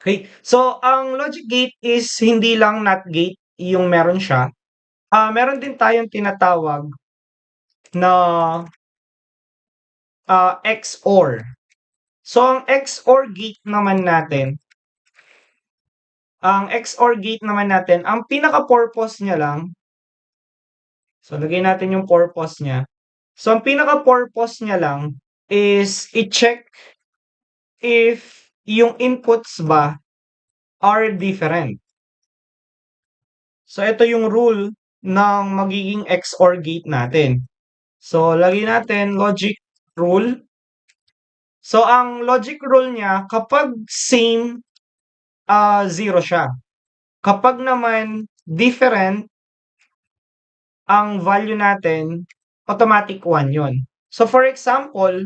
Okay. So, ang logic gate is hindi lang NOT gate yung meron siya. Meron din tayong tinatawag na XOR. So, ang XOR gate naman natin, ang pinaka-purpose niya lang, so lagay natin yung purpose niya. So, ang pinaka-purpose niya lang is i-check if yung inputs ba are different. So, ito yung rule ng magiging XOR gate natin. So, lagay natin logic rule. So, ang logic rule niya, kapag same, 0 siya. Kapag naman different ang value natin, automatic 1 yun. So, for example,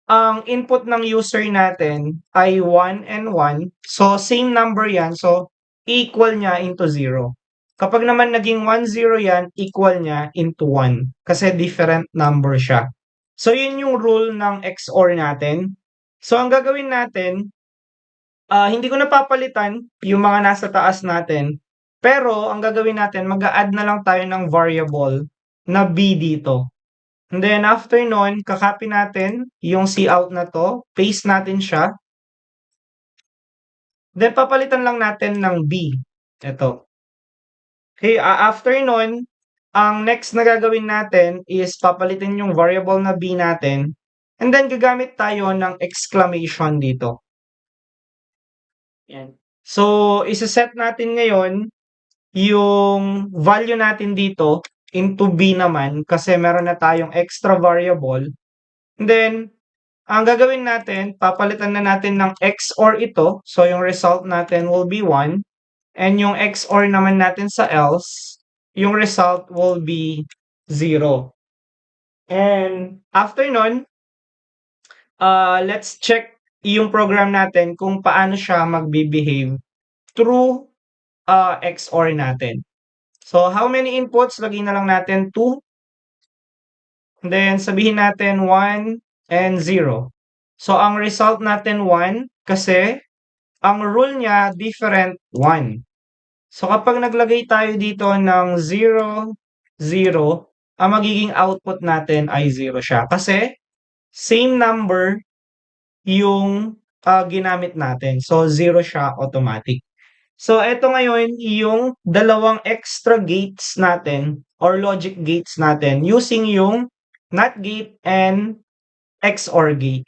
ang input ng user natin ay 1 and 1. So, same number yan. So, equal niya into 0. Kapag naman naging 1, 0 yan, equal niya into 1. Kasi different number siya. So, yun yung rule ng XOR natin. So, ang gagawin natin, hindi ko napapalitan yung mga nasa taas natin. Pero, ang gagawin natin, mag-a-add na lang tayo ng variable na b dito. And then, after nun, kakopy natin yung cout na to, paste natin siya. Then, papalitan lang natin ng b. Ito. Okay, after nun, ang next na gagawin natin is papalitin yung variable na b natin. And then, gagamit tayo ng exclamation dito. Yan. So, isa-set natin ngayon yung value natin dito into b naman kasi meron na tayong extra variable. And then, ang gagawin natin, papalitan na natin ng XOR ito. So, yung result natin will be 1. And yung XOR naman natin sa else, yung result will be 0. And after nun, let's check yung program natin kung paano siya magbe-behave through XOR natin. So, how many inputs? Lagyan na lang natin 2. And then, sabihin natin 1 and 0. So, ang result natin 1 kasi ang rule niya different 1. So, kapag naglagay tayo dito ng 0, 0, ang magiging output natin ay 0 siya. Kasi same number yung ginamit natin. So, 0 siya automatic. So, eto ngayon yung dalawang extra gates natin or logic gates natin using yung NOT gate and XOR gate.